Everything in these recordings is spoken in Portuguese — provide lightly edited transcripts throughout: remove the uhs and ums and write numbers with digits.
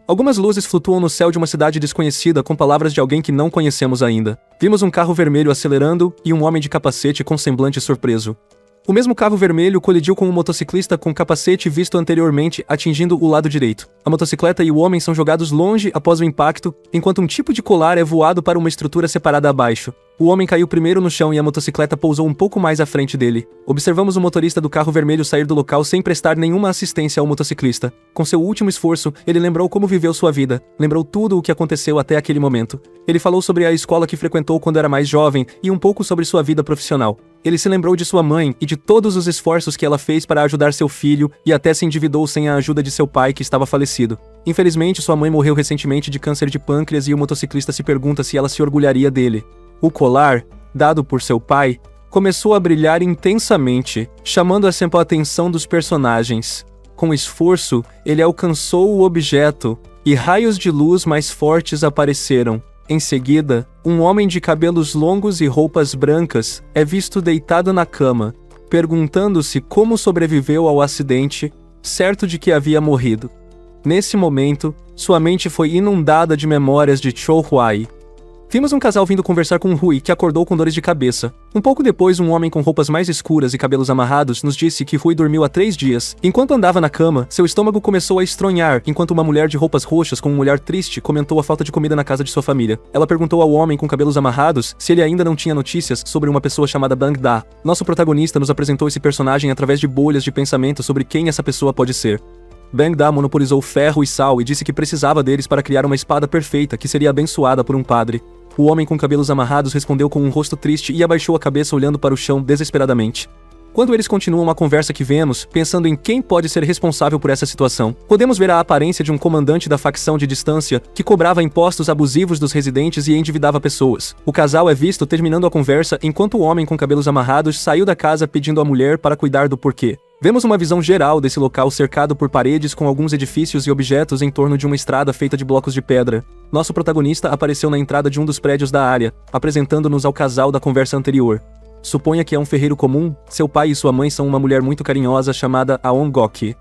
Algumas luzes flutuam no céu de uma cidade desconhecida com palavras de alguém que não conhecemos ainda. Vimos um carro vermelho acelerando e um homem de capacete com semblante surpreso. O mesmo carro vermelho colidiu com um motociclista com capacete visto anteriormente, atingindo o lado direito. A motocicleta e o homem são jogados longe após o impacto, enquanto um tipo de colar é voado para uma estrutura separada abaixo. O homem caiu primeiro no chão e a motocicleta pousou um pouco mais à frente dele. Observamos o motorista do carro vermelho sair do local sem prestar nenhuma assistência ao motociclista. Com seu último esforço, ele lembrou como viveu sua vida, lembrou tudo o que aconteceu até aquele momento. Ele falou sobre a escola que frequentou quando era mais jovem e um pouco sobre sua vida profissional. Ele se lembrou de sua mãe e de todos os esforços que ela fez para ajudar seu filho e até se endividou sem a ajuda de seu pai que estava falecido. Infelizmente, sua mãe morreu recentemente de câncer de pâncreas e o motociclista se pergunta se ela se orgulharia dele. O colar, dado por seu pai, começou a brilhar intensamente, chamando a atenção dos personagens. Com esforço, ele alcançou o objeto, e raios de luz mais fortes apareceram. Em seguida, um homem de cabelos longos e roupas brancas é visto deitado na cama, perguntando-se como sobreviveu ao acidente, certo de que havia morrido. Nesse momento, sua mente foi inundada de memórias de Cho Huai. Vimos um casal vindo conversar com Rui, que acordou com dores de cabeça. Um pouco depois, um homem com roupas mais escuras e cabelos amarrados nos disse que Rui dormiu há 3 dias. Enquanto andava na cama, seu estômago começou a estronhar, enquanto uma mulher de roupas roxas com um olhar triste comentou a falta de comida na casa de sua família. Ela perguntou ao homem com cabelos amarrados se ele ainda não tinha notícias sobre uma pessoa chamada Bang Da. Nosso protagonista nos apresentou esse personagem através de bolhas de pensamento sobre quem essa pessoa pode ser. Bang Da monopolizou ferro e sal e disse que precisava deles para criar uma espada perfeita que seria abençoada por um padre. O homem com cabelos amarrados respondeu com um rosto triste e abaixou a cabeça olhando para o chão desesperadamente. Quando eles continuam a conversa que vemos, pensando em quem pode ser responsável por essa situação, podemos ver a aparência de um comandante da facção de distância que cobrava impostos abusivos dos residentes e endividava pessoas. O casal é visto terminando a conversa enquanto o homem com cabelos amarrados saiu da casa pedindo à mulher para cuidar do porquê. Vemos uma visão geral desse local cercado por paredes com alguns edifícios e objetos em torno de uma estrada feita de blocos de pedra. Nosso protagonista apareceu na entrada de um dos prédios da área, apresentando-nos ao casal da conversa anterior. Suponha que é um ferreiro comum, seu pai e sua mãe são uma mulher muito carinhosa chamada Aon Goki.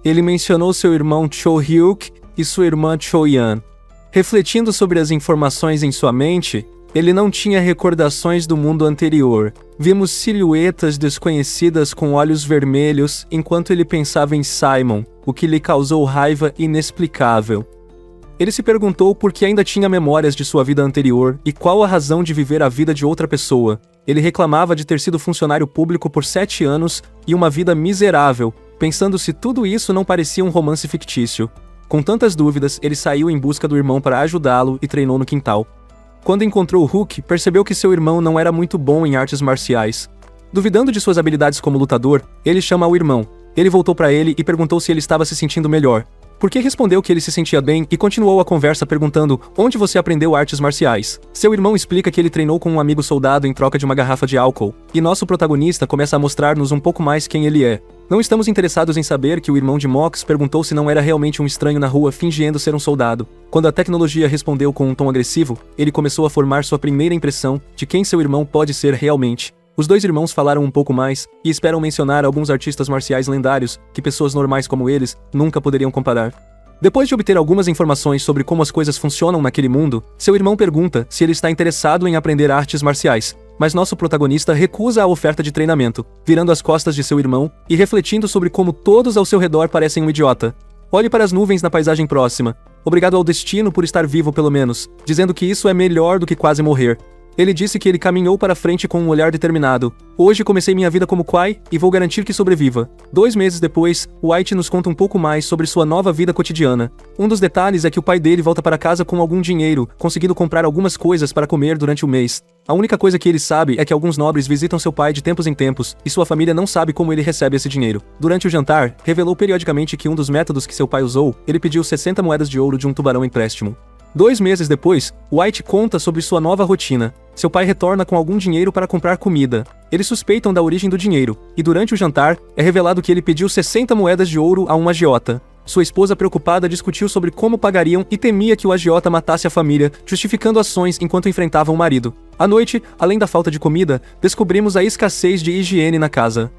Ele mencionou seu irmão Cho Hyuk e sua irmã Cho Yan. Refletindo sobre as informações em sua mente, ele não tinha recordações do mundo anterior. Vimos silhuetas desconhecidas com olhos vermelhos enquanto ele pensava em Simon, o que lhe causou raiva inexplicável. Ele se perguntou por que ainda tinha memórias de sua vida anterior e qual a razão de viver a vida de outra pessoa. Ele reclamava de ter sido funcionário público por 7 anos e uma vida miserável, pensando se tudo isso não parecia um romance fictício. Com tantas dúvidas, ele saiu em busca do irmão para ajudá-lo e treinou no quintal. Quando encontrou Hulk, percebeu que seu irmão não era muito bom em artes marciais. Duvidando de suas habilidades como lutador, ele chama o irmão. Ele voltou para ele e perguntou se ele estava se sentindo melhor. Porque respondeu que ele se sentia bem e continuou a conversa perguntando onde você aprendeu artes marciais. Seu irmão explica que ele treinou com um amigo soldado em troca de uma garrafa de álcool. E nosso protagonista começa a mostrar-nos um pouco mais quem ele é. Não estamos interessados em saber que o irmão de Mox perguntou se não era realmente um estranho na rua fingindo ser um soldado. Quando a tecnologia respondeu com um tom agressivo, ele começou a formar sua primeira impressão de quem seu irmão pode ser realmente. Os dois irmãos falaram um pouco mais e esperam mencionar alguns artistas marciais lendários que pessoas normais como eles nunca poderiam comparar. Depois de obter algumas informações sobre como as coisas funcionam naquele mundo, seu irmão pergunta se ele está interessado em aprender artes marciais. Mas nosso protagonista recusa a oferta de treinamento, virando as costas de seu irmão e refletindo sobre como todos ao seu redor parecem um idiota. Olhe para as nuvens na paisagem próxima. Obrigado ao destino por estar vivo pelo menos, dizendo que isso é melhor do que quase morrer. Ele disse que ele caminhou para frente com um olhar determinado. Hoje comecei minha vida como Kwai e vou garantir que sobreviva. 2 meses depois, White nos conta um pouco mais sobre sua nova vida cotidiana. Um dos detalhes é que o pai dele volta para casa com algum dinheiro, conseguindo comprar algumas coisas para comer durante o mês. A única coisa que ele sabe é que alguns nobres visitam seu pai de tempos em tempos, e sua família não sabe como ele recebe esse dinheiro. Durante o jantar, revelou periodicamente que um dos métodos que seu pai usou, ele pediu 60 moedas de ouro de um tubarão empréstimo. 2 meses depois, White conta sobre sua nova rotina. Seu pai retorna com algum dinheiro para comprar comida. Eles suspeitam da origem do dinheiro, e durante o jantar, é revelado que ele pediu 60 moedas de ouro a um agiota. Sua esposa, preocupada, discutiu sobre como pagariam e temia que o agiota matasse a família, justificando ações enquanto enfrentavam o marido. À noite, além da falta de comida, descobrimos a escassez de higiene na casa.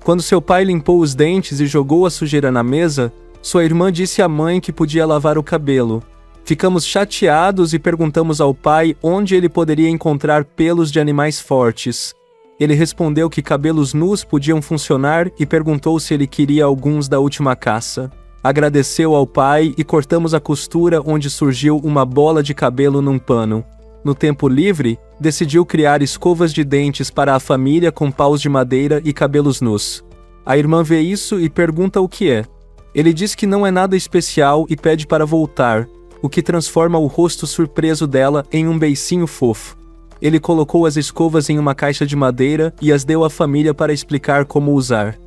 Quando seu pai limpou os dentes e jogou a sujeira na mesa, Sua irmã disse à mãe que podia lavar o cabelo. Ficamos chateados e perguntamos ao pai onde ele poderia encontrar pelos de animais fortes. Ele respondeu que cabelos nus podiam funcionar e perguntou se ele queria alguns da última caça. Agradeceu ao pai e cortamos a costura onde surgiu uma bola de cabelo num pano. No tempo livre, decidiu criar escovas de dentes para a família com paus de madeira e cabelos nus. A irmã vê isso e pergunta o que é. Ele diz que não é nada especial e pede para voltar, o que transforma o rosto surpreso dela em um beicinho fofo. Ele colocou as escovas em uma caixa de madeira e as deu à família para explicar como usar.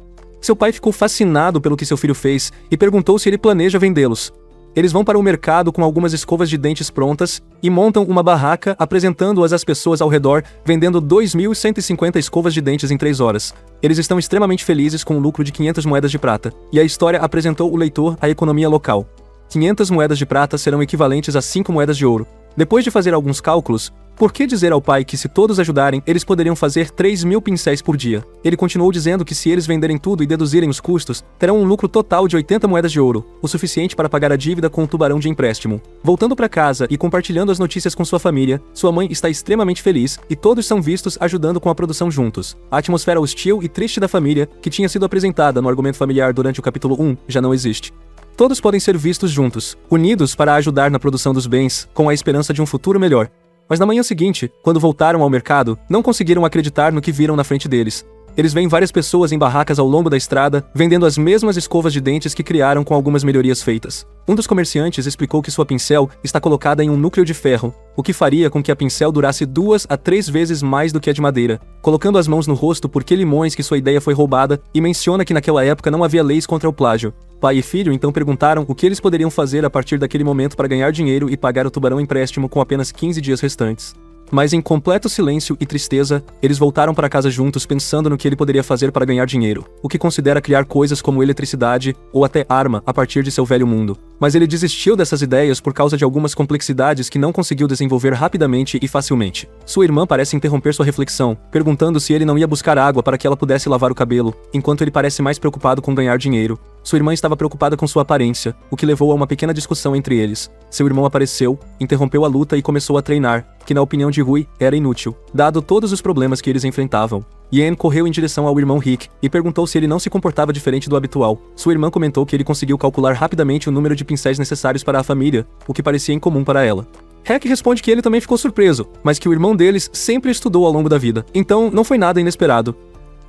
Seu pai ficou fascinado pelo que seu filho fez e perguntou se ele planeja vendê-los. Eles vão para o mercado com algumas escovas de dentes prontas e montam uma barraca apresentando-as às pessoas ao redor, vendendo 2.150 escovas de dentes em 3 horas. Eles estão extremamente felizes com o lucro de 500 moedas de prata, e a história apresentou o leitor à economia local. 500 moedas de prata serão equivalentes a 5 moedas de ouro. Depois de fazer alguns cálculos, por que dizer ao pai que se todos ajudarem, eles poderiam fazer 3.000 pincéis por dia? Ele continuou dizendo que se eles venderem tudo e deduzirem os custos, terão um lucro total de 80 moedas de ouro, o suficiente para pagar a dívida com o tubarão de empréstimo. Voltando para casa e compartilhando as notícias com sua família, sua mãe está extremamente feliz e todos são vistos ajudando com a produção juntos. A atmosfera hostil e triste da família, que tinha sido apresentada no argumento familiar durante o capítulo 1, já não existe. Todos podem ser vistos juntos, unidos para ajudar na produção dos bens, com a esperança de um futuro melhor. Mas na manhã seguinte, quando voltaram ao mercado, não conseguiram acreditar no que viram na frente deles. Eles veem várias pessoas em barracas ao longo da estrada, vendendo as mesmas escovas de dentes que criaram com algumas melhorias feitas. Um dos comerciantes explicou que sua pincel está colocada em um núcleo de ferro, o que faria com que a pincel durasse 2 a 3 vezes mais do que a de madeira. Colocando as mãos no rosto por que limões que sua ideia foi roubada, e menciona que naquela época não havia leis contra o plágio. Pai e filho então perguntaram o que eles poderiam fazer a partir daquele momento para ganhar dinheiro e pagar o tubarão empréstimo com apenas 15 dias restantes. Mas em completo silêncio e tristeza, eles voltaram para casa juntos pensando no que ele poderia fazer para ganhar dinheiro, o que considera criar coisas como eletricidade ou até arma a partir de seu velho mundo. Mas ele desistiu dessas ideias por causa de algumas complexidades que não conseguiu desenvolver rapidamente e facilmente. Sua irmã parece interromper sua reflexão, perguntando se ele não ia buscar água para que ela pudesse lavar o cabelo, enquanto ele parece mais preocupado com ganhar dinheiro. Sua irmã estava preocupada com sua aparência, o que levou a uma pequena discussão entre eles. Seu irmão apareceu, interrompeu a luta e começou a treinar, que na opinião de Rui, era inútil, dado todos os problemas que eles enfrentavam. Yen correu em direção ao irmão Rick e perguntou se ele não se comportava diferente do habitual. Sua irmã comentou que ele conseguiu calcular rapidamente o número de pincéis necessários para a família, o que parecia incomum para ela. Hack responde que ele também ficou surpreso, mas que o irmão deles sempre estudou ao longo da vida, então não foi nada inesperado.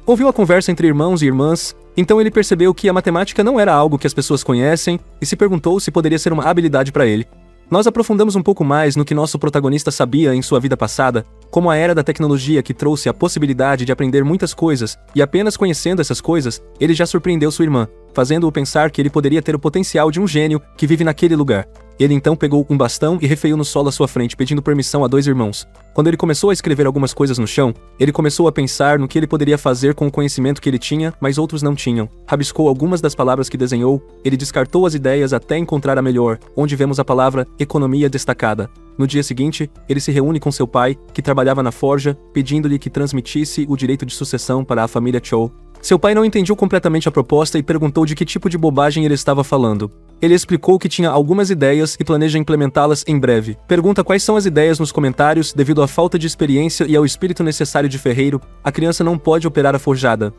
Ouviu a conversa entre irmãos e irmãs, então ele percebeu que a matemática não era algo que as pessoas conhecem e se perguntou se poderia ser uma habilidade para ele. Nós aprofundamos um pouco mais no que nosso protagonista sabia em sua vida passada, como a era da tecnologia que trouxe a possibilidade de aprender muitas coisas, e apenas conhecendo essas coisas, ele já surpreendeu sua irmã, fazendo-o pensar que ele poderia ter o potencial de um gênio que vive naquele lugar. Ele então pegou um bastão e refeiu no solo à sua frente, pedindo permissão a 2 irmãos. Quando ele começou a escrever algumas coisas no chão, ele começou a pensar no que ele poderia fazer com o conhecimento que ele tinha, mas outros não tinham. Rabiscou algumas das palavras que desenhou, ele descartou as ideias até encontrar a melhor, onde vemos a palavra economia destacada. No dia seguinte, ele se reúne com seu pai, que trabalhava na forja, pedindo-lhe que transmitisse o direito de sucessão para a família Chou. Seu pai não entendeu completamente a proposta e perguntou de que tipo de bobagem ele estava falando. Ele explicou que tinha algumas ideias e planeja implementá-las em breve. Pergunta quais são as ideias nos comentários. Devido à falta de experiência e ao espírito necessário de ferreiro, a criança não pode operar a forjada.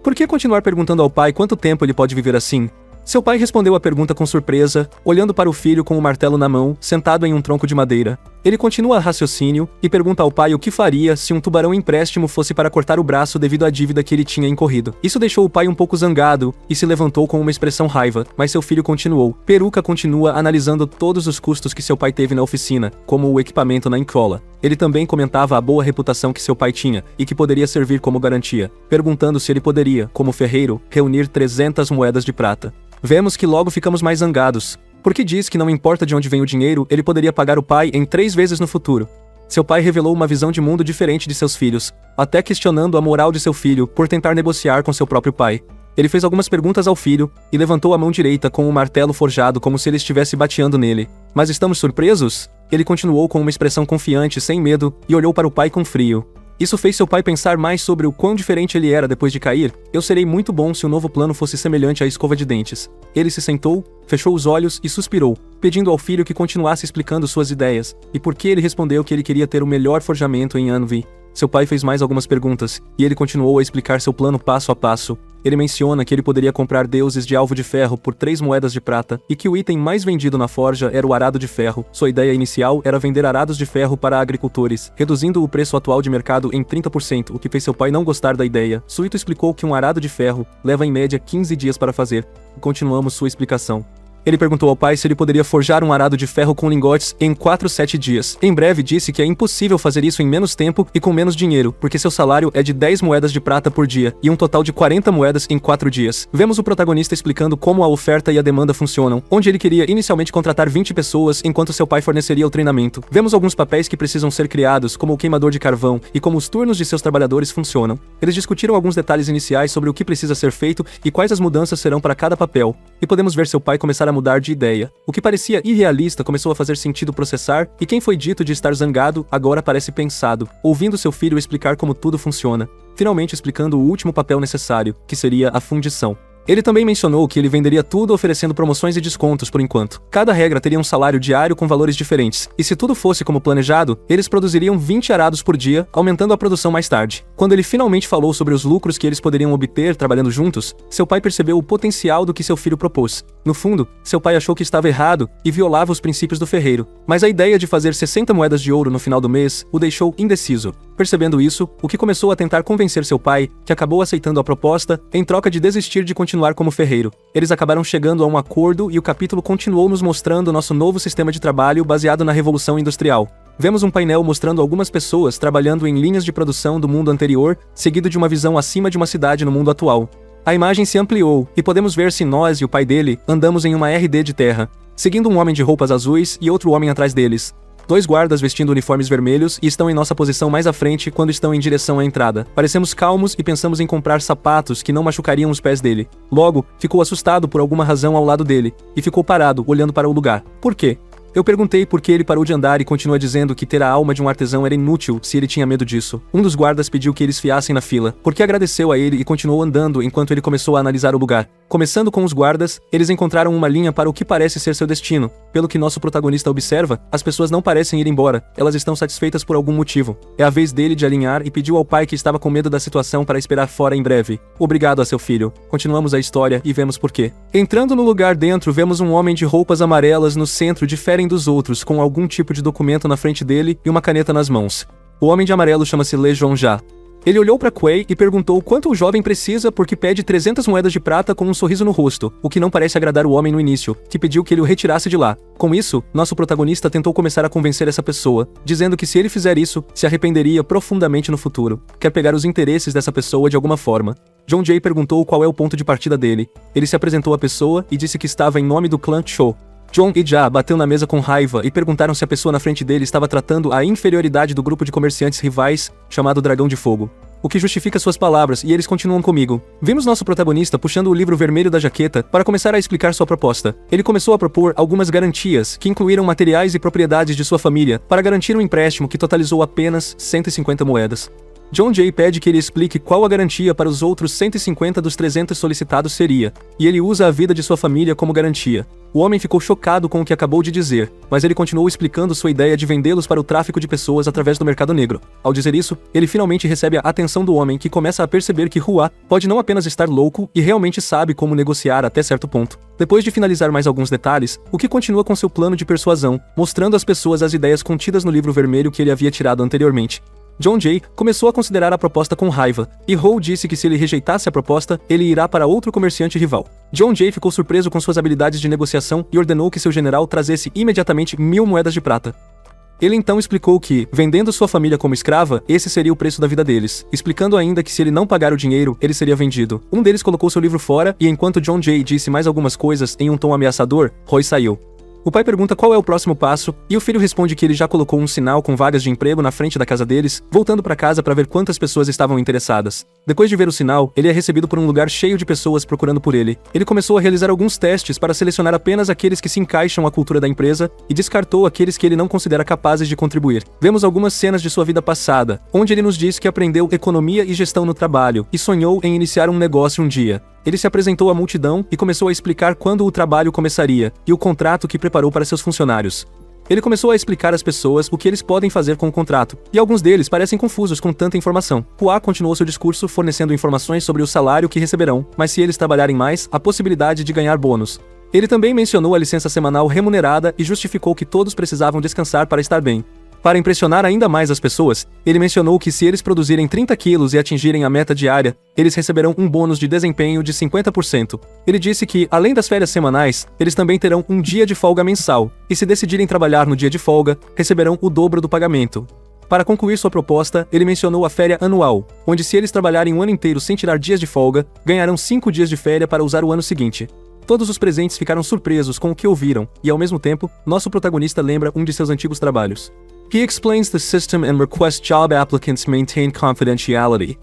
Por que continuar perguntando ao pai quanto tempo ele pode viver assim? Seu pai respondeu a pergunta com surpresa, olhando para o filho com o martelo na mão, sentado em um tronco de madeira. Ele continua raciocínio e pergunta ao pai o que faria se um tubarão empréstimo fosse para cortar o braço devido à dívida que ele tinha incorrido. Isso deixou o pai um pouco zangado e se levantou com uma expressão raiva, mas seu filho continuou. Peruca continua analisando todos os custos que seu pai teve na oficina, como o equipamento na escola. Ele também comentava a boa reputação que seu pai tinha e que poderia servir como garantia, perguntando se ele poderia, como ferreiro, reunir 300 moedas de prata. Vemos que logo ficamos mais zangados, porque diz que não importa de onde vem o dinheiro, ele poderia pagar o pai em 3 vezes no futuro. Seu pai revelou uma visão de mundo diferente de seus filhos, até questionando a moral de seu filho por tentar negociar com seu próprio pai. Ele fez algumas perguntas ao filho e levantou a mão direita com um martelo forjado como se ele estivesse bateando nele. Mas estamos surpresos? Ele continuou com uma expressão confiante, sem medo, e olhou para o pai com frio. Isso fez seu pai pensar mais sobre o quão diferente ele era depois de cair. Eu serei muito bom se o novo plano fosse semelhante à escova de dentes. Ele se sentou, fechou os olhos e suspirou, pedindo ao filho que continuasse explicando suas ideias, e por que ele respondeu que ele queria ter o melhor forjamento em Anvil. Seu pai fez mais algumas perguntas, e ele continuou a explicar seu plano passo a passo. Ele menciona que ele poderia comprar deuses de alvo de ferro por 3 moedas de prata, e que o item mais vendido na forja era o arado de ferro. Sua ideia inicial era vender arados de ferro para agricultores, reduzindo o preço atual de mercado em 30%, o que fez seu pai não gostar da ideia. Suito explicou que um arado de ferro leva em média 15 dias para fazer. Continuamos sua explicação. Ele perguntou ao pai se ele poderia forjar um arado de ferro com lingotes em 7 dias. Em breve disse que é impossível fazer isso em menos tempo e com menos dinheiro, porque seu salário é de 10 moedas de prata por dia, e um total de 40 moedas em 4 dias. Vemos o protagonista explicando como a oferta e a demanda funcionam, onde ele queria inicialmente contratar 20 pessoas enquanto seu pai forneceria o treinamento. Vemos alguns papéis que precisam ser criados, como o queimador de carvão, e como os turnos de seus trabalhadores funcionam. Eles discutiram alguns detalhes iniciais sobre o que precisa ser feito e quais as mudanças serão para cada papel. E podemos ver seu pai começar a mudar de ideia. O que parecia irrealista começou a fazer sentido processar, e quem foi dito de estar zangado agora parece pensado, ouvindo seu filho explicar como tudo funciona, finalmente explicando o último papel necessário, que seria a fundição. Ele também mencionou que ele venderia tudo oferecendo promoções e descontos por enquanto. Cada regra teria um salário diário com valores diferentes, e se tudo fosse como planejado, eles produziriam 20 arados por dia, aumentando a produção mais tarde. Quando ele finalmente falou sobre os lucros que eles poderiam obter trabalhando juntos, seu pai percebeu o potencial do que seu filho propôs. No fundo, seu pai achou que estava errado e violava os princípios do ferreiro, mas a ideia de fazer 60 moedas de ouro no final do mês o deixou indeciso. Percebendo isso, o que começou a tentar convencer seu pai, que acabou aceitando a proposta, em troca de desistir de continuar como ferreiro. Eles acabaram chegando a um acordo e o capítulo continuou nos mostrando nosso novo sistema de trabalho baseado na Revolução Industrial. Vemos um painel mostrando algumas pessoas trabalhando em linhas de produção do mundo anterior, seguido de uma visão acima de uma cidade no mundo atual. A imagem se ampliou, e podemos ver se nós e o pai dele andamos em uma RD de terra, seguindo um homem de roupas azuis e outro homem atrás deles. 2 guardas vestindo uniformes vermelhos e estão em nossa posição mais à frente quando estão em direção à entrada. Parecemos calmos e pensamos em comprar sapatos que não machucariam os pés dele. Logo, ficou assustado por alguma razão ao lado dele, e ficou parado, olhando para o lugar. Por quê? Eu perguntei por que ele parou de andar e continua dizendo que ter a alma de um artesão era inútil se ele tinha medo disso. Um dos guardas pediu que eles fiassem na fila, porque agradeceu a ele e continuou andando enquanto ele começou a analisar o lugar. Começando com os guardas, eles encontraram uma linha para o que parece ser seu destino. Pelo que nosso protagonista observa, as pessoas não parecem ir embora, elas estão satisfeitas por algum motivo. É a vez dele de alinhar e pediu ao pai que estava com medo da situação para esperar fora em breve. Obrigado a seu filho. Continuamos a história e vemos por quê. Entrando no lugar dentro, vemos um homem de roupas amarelas no centro diferente dos outros, com algum tipo de documento na frente dele e uma caneta nas mãos. O homem de amarelo chama-se Le Jonja. Ele olhou para Quay e perguntou quanto o jovem precisa porque pede 300 moedas de prata com um sorriso no rosto, o que não parece agradar o homem no início, que pediu que ele o retirasse de lá. Com isso, nosso protagonista tentou começar a convencer essa pessoa, dizendo que se ele fizer isso, se arrependeria profundamente no futuro. Quer pegar os interesses dessa pessoa de alguma forma. John Jay perguntou qual é o ponto de partida dele. Ele se apresentou à pessoa e disse que estava em nome do clã Cho. John e Ja bateu na mesa com raiva e perguntaram se a pessoa na frente dele estava tratando a inferioridade do grupo de comerciantes rivais, chamado Dragão de Fogo. O que justifica suas palavras, e eles continuam comigo. Vimos nosso protagonista puxando o livro vermelho da jaqueta para começar a explicar sua proposta. Ele começou a propor algumas garantias, que incluíram materiais e propriedades de sua família, para garantir um empréstimo que totalizou apenas 150 moedas. John Jay pede que ele explique qual a garantia para os outros 150 dos 300 solicitados seria, e ele usa a vida de sua família como garantia. O homem ficou chocado com o que acabou de dizer, mas ele continuou explicando sua ideia de vendê-los para o tráfico de pessoas através do mercado negro. Ao dizer isso, ele finalmente recebe a atenção do homem, que começa a perceber que Hua pode não apenas estar louco e realmente sabe como negociar até certo ponto. Depois de finalizar mais alguns detalhes, o que continua com seu plano de persuasão, mostrando às pessoas as ideias contidas no livro vermelho que ele havia tirado anteriormente. John Jay começou a considerar a proposta com raiva, e Ho disse que se ele rejeitasse a proposta, ele irá para outro comerciante rival. John Jay ficou surpreso com suas habilidades de negociação e ordenou que seu general trazesse imediatamente 1000 moedas de prata. Ele então explicou que, vendendo sua família como escrava, esse seria o preço da vida deles, explicando ainda que se ele não pagar o dinheiro, ele seria vendido. Um deles colocou seu livro fora, e enquanto John Jay disse mais algumas coisas em um tom ameaçador, Roy saiu. O pai pergunta qual é o próximo passo, e o filho responde que ele já colocou um sinal com vagas de emprego na frente da casa deles, voltando para casa para ver quantas pessoas estavam interessadas. Depois de ver o sinal, ele é recebido por um lugar cheio de pessoas procurando por ele. Ele começou a realizar alguns testes para selecionar apenas aqueles que se encaixam à cultura da empresa e descartou aqueles que ele não considera capazes de contribuir. Vemos algumas cenas de sua vida passada, onde ele nos diz que aprendeu economia e gestão no trabalho e sonhou em iniciar um negócio um dia. Ele se apresentou à multidão e começou a explicar quando o trabalho começaria e o contrato que preparou para seus funcionários. Ele começou a explicar às pessoas o que eles podem fazer com o contrato, e alguns deles parecem confusos com tanta informação. Hua continuou seu discurso fornecendo informações sobre o salário que receberão, mas se eles trabalharem mais, a possibilidade de ganhar bônus. Ele também mencionou a licença semanal remunerada e justificou que todos precisavam descansar para estar bem. Para impressionar ainda mais as pessoas, ele mencionou que se eles produzirem 30 quilos e atingirem a meta diária, eles receberão um bônus de desempenho de 50%. Ele disse que, além das férias semanais, eles também terão um dia de folga mensal, e se decidirem trabalhar no dia de folga, receberão o dobro do pagamento. Para concluir sua proposta, ele mencionou a férias anual, onde se eles trabalharem um ano inteiro sem tirar dias de folga, ganharão 5 dias de férias para usar o ano seguinte. Todos os presentes ficaram surpresos com o que ouviram, e ao mesmo tempo, nosso protagonista lembra um de seus antigos trabalhos. He explains the system and requests job applicants maintain confidentiality.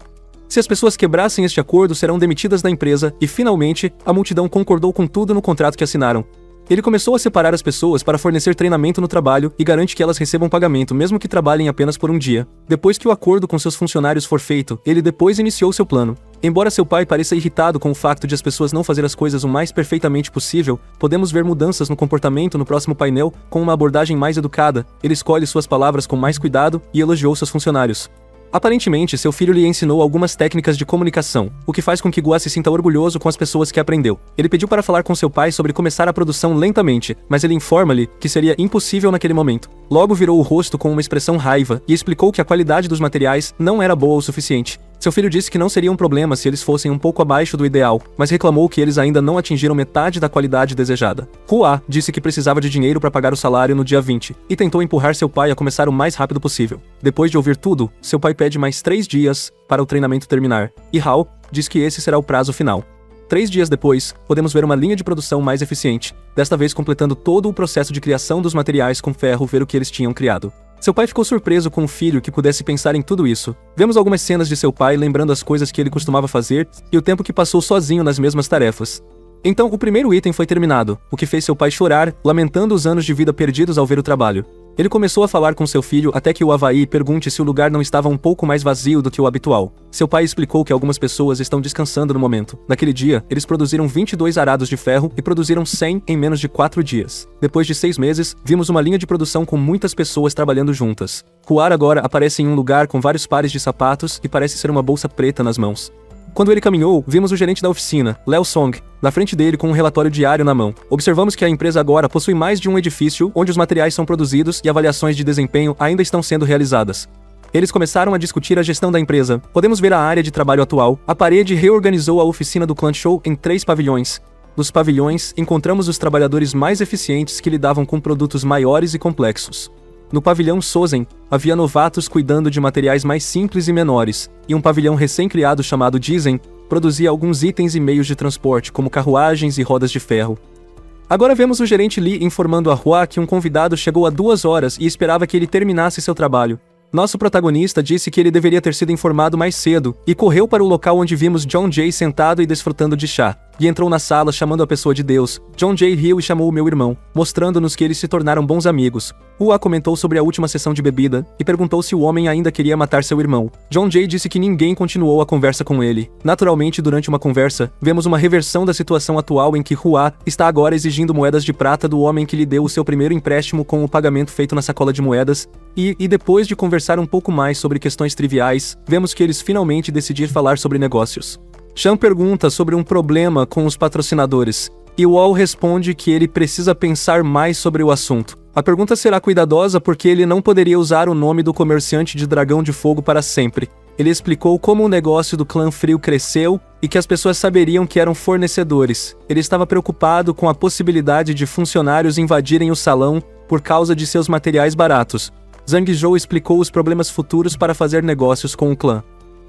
Se as pessoas quebrassem este acordo, serão demitidas da empresa, e finalmente, a multidão concordou com tudo no contrato que assinaram. Ele começou a separar as pessoas para fornecer treinamento no trabalho e garante que elas recebam pagamento mesmo que trabalhem apenas por um dia. Depois que o acordo com seus funcionários for feito, ele depois iniciou seu plano. Embora seu pai pareça irritado com o fato de as pessoas não fazer as coisas o mais perfeitamente possível, podemos ver mudanças no comportamento no próximo painel com uma abordagem mais educada. Ele escolhe suas palavras com mais cuidado e elogiou seus funcionários. Aparentemente, seu filho lhe ensinou algumas técnicas de comunicação, o que faz com que Hua se sinta orgulhoso com as pessoas que aprendeu. Ele pediu para falar com seu pai sobre começar a produção lentamente, mas ele informa-lhe que seria impossível naquele momento. Logo virou o rosto com uma expressão raiva e explicou que a qualidade dos materiais não era boa o suficiente. Seu filho disse que não seria um problema se eles fossem um pouco abaixo do ideal, mas reclamou que eles ainda não atingiram metade da qualidade desejada. Hua disse que precisava de dinheiro para pagar o salário no dia 20, e tentou empurrar seu pai a começar o mais rápido possível. Depois de ouvir tudo, seu pai pede mais 3 dias para o treinamento terminar, e Hao diz que esse será o prazo final. 3 dias depois, podemos ver uma linha de produção mais eficiente, desta vez completando todo o processo de criação dos materiais com ferro ver o que eles tinham criado. Seu pai ficou surpreso com um filho que pudesse pensar em tudo isso. Vemos algumas cenas de seu pai lembrando as coisas que ele costumava fazer e o tempo que passou sozinho nas mesmas tarefas. Então, o primeiro item foi terminado, o que fez seu pai chorar, lamentando os anos de vida perdidos ao ver o trabalho. Ele começou a falar com seu filho até que o Havaí pergunte se o lugar não estava um pouco mais vazio do que o habitual. Seu pai explicou que algumas pessoas estão descansando no momento. Naquele dia, eles produziram 22 arados de ferro e produziram 100 em menos de 4 dias. Depois de 6 meses, vimos uma linha de produção com muitas pessoas trabalhando juntas. Hua agora aparece em um lugar com vários pares de sapatos e parece ser uma bolsa preta nas mãos. Quando ele caminhou, vimos o gerente da oficina, Leo Song, na frente dele com um relatório diário na mão. Observamos que a empresa agora possui mais de um edifício onde os materiais são produzidos e avaliações de desempenho ainda estão sendo realizadas. Eles começaram a discutir a gestão da empresa. Podemos ver a área de trabalho atual. A parede reorganizou a oficina do Clan Show em 3 pavilhões. Nos pavilhões, encontramos os trabalhadores mais eficientes que lidavam com produtos maiores e complexos. No pavilhão Sozen, havia novatos cuidando de materiais mais simples e menores, e um pavilhão recém-criado chamado Dizen produzia alguns itens e meios de transporte, como carruagens e rodas de ferro. Agora vemos o gerente Lee informando a Hua que um convidado chegou há 2 horas e esperava que ele terminasse seu trabalho. Nosso protagonista disse que ele deveria ter sido informado mais cedo, e correu para o local onde vimos John Jay sentado e desfrutando de chá. E entrou na sala chamando a pessoa de Deus. John Jay riu e chamou o meu irmão, mostrando-nos que eles se tornaram bons amigos. Hua comentou sobre a última sessão de bebida, e perguntou se o homem ainda queria matar seu irmão. John Jay disse que ninguém continuou a conversa com ele. Naturalmente, durante uma conversa, vemos uma reversão da situação atual em que Hua está agora exigindo moedas de prata do homem que lhe deu o seu primeiro empréstimo com o pagamento feito na sacola de moedas, e depois de conversar um pouco mais sobre questões triviais, vemos que eles finalmente decidiram falar sobre negócios. Chan pergunta sobre um problema com os patrocinadores, e Wall responde que ele precisa pensar mais sobre o assunto. A pergunta será cuidadosa porque ele não poderia usar o nome do comerciante de Dragão de Fogo para sempre. Ele explicou como o negócio do Clã Frio cresceu e que as pessoas saberiam que eram fornecedores. Ele estava preocupado com a possibilidade de funcionários invadirem o salão por causa de seus materiais baratos. Zhang Zhou explicou os problemas futuros para fazer negócios com o clã.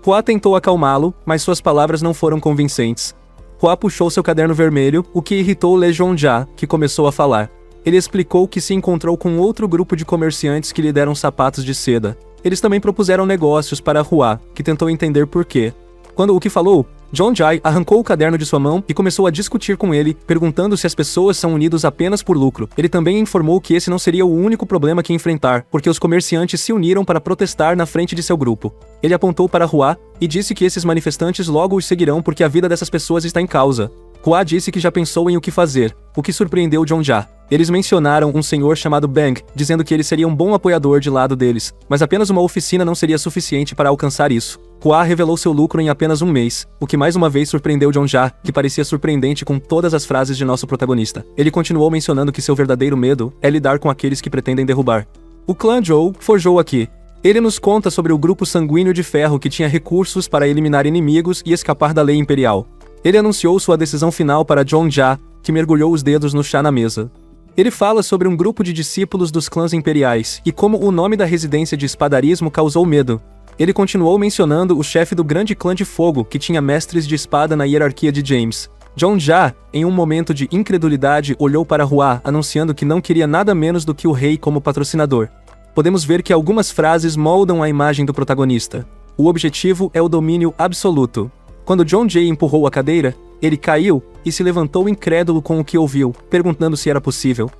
Hua tentou acalmá-lo, mas suas palavras não foram convincentes. Hua puxou seu caderno vermelho, o que irritou Le Zhongjia, que começou a falar. Ele explicou que se encontrou com outro grupo de comerciantes que lhe deram sapatos de seda. Eles também propuseram negócios para Hua, que tentou entender por quê. Quando o que falou, John Jai arrancou o caderno de sua mão e começou a discutir com ele, perguntando se as pessoas são unidos apenas por lucro. Ele também informou que esse não seria o único problema que enfrentar, porque os comerciantes se uniram para protestar na frente de seu grupo. Ele apontou para Hua e disse que esses manifestantes logo os seguirão porque a vida dessas pessoas está em causa. Hua disse que já pensou em o que fazer, o que surpreendeu John Jia. Eles mencionaram um senhor chamado Bang, dizendo que ele seria um bom apoiador de lado deles, mas apenas uma oficina não seria suficiente para alcançar isso. Hua revelou seu lucro em apenas um mês, o que mais uma vez surpreendeu John Jia, que parecia surpreendente com todas as frases de nosso protagonista. Ele continuou mencionando que seu verdadeiro medo é lidar com aqueles que pretendem derrubar. O clã Zhou forjou aqui. Ele nos conta sobre o grupo sanguíneo de ferro que tinha recursos para eliminar inimigos e escapar da lei imperial. Ele anunciou sua decisão final para John Jia, que mergulhou os dedos no chá na mesa. Ele fala sobre um grupo de discípulos dos clãs imperiais e como o nome da residência de espadarismo causou medo. Ele continuou mencionando o chefe do grande clã de fogo que tinha mestres de espada na hierarquia de James. John Jia, em um momento de incredulidade, olhou para Hua, anunciando que não queria nada menos do que o rei como patrocinador. Podemos ver que algumas frases moldam a imagem do protagonista. O objetivo é o domínio absoluto. Quando John Jay empurrou a cadeira, ele caiu e se levantou incrédulo com o que ouviu, perguntando se era possível.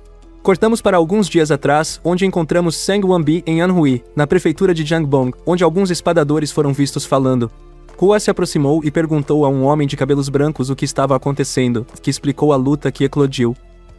Cortamos para alguns dias atrás, onde encontramos Seng Wanbi em Anhui, na prefeitura de Jiangbong, onde alguns espadadores foram vistos falando. Hua se aproximou e perguntou a um homem de cabelos brancos o que estava acontecendo, que explicou a luta que eclodiu.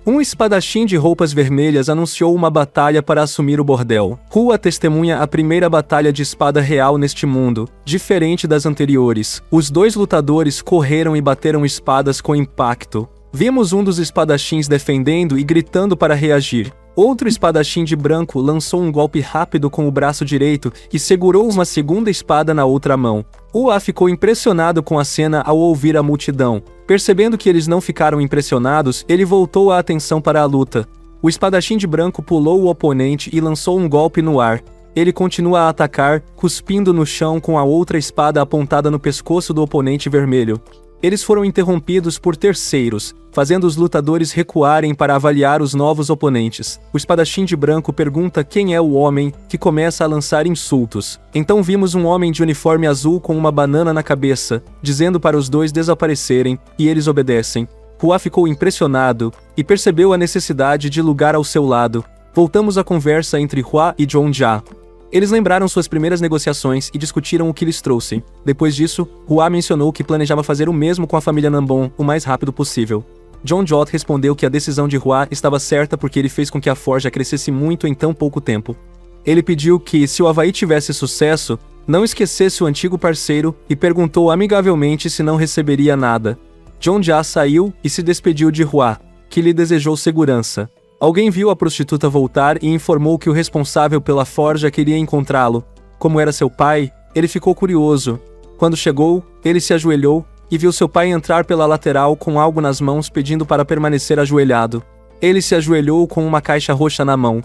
Um espadachim de roupas vermelhas anunciou uma batalha para assumir o bordel. Hua testemunha a primeira batalha de espada real neste mundo, diferente das anteriores. Os dois lutadores correram e bateram espadas com impacto. Vimos um dos espadachins defendendo e gritando para reagir. Outro espadachim de branco lançou um golpe rápido com o braço direito e segurou uma segunda espada na outra mão. Hua ficou impressionado com a cena ao ouvir a multidão. Percebendo que eles não ficaram impressionados, ele voltou a atenção para a luta. O espadachim de branco pulou o oponente e lançou um golpe no ar. Ele continua a atacar, cuspindo no chão com a outra espada apontada no pescoço do oponente vermelho. Eles foram interrompidos por terceiros, fazendo os lutadores recuarem para avaliar os novos oponentes. O espadachim de branco pergunta quem é o homem, que começa a lançar insultos. Então vimos um homem de uniforme azul com uma banana na cabeça, dizendo para os dois desaparecerem, e eles obedecem. Hua ficou impressionado, e percebeu a necessidade de lugar ao seu lado. Voltamos à conversa entre Hua e John Jia. Eles lembraram suas primeiras negociações e discutiram o que lhes trouxe. Depois disso, Hua mencionou que planejava fazer o mesmo com a família Nambon o mais rápido possível. John Jot respondeu que a decisão de Hua estava certa porque ele fez com que a forja crescesse muito em tão pouco tempo. Ele pediu que, se o Havaí tivesse sucesso, não esquecesse o antigo parceiro e perguntou amigavelmente se não receberia nada. John Jia saiu e se despediu de Hua, que lhe desejou segurança. Alguém viu a prostituta voltar e informou que o responsável pela forja queria encontrá-lo. Como era seu pai, ele ficou curioso. Quando chegou, ele se ajoelhou e viu seu pai entrar pela lateral com algo nas mãos pedindo para permanecer ajoelhado. Ele se ajoelhou com uma caixa roxa na mão.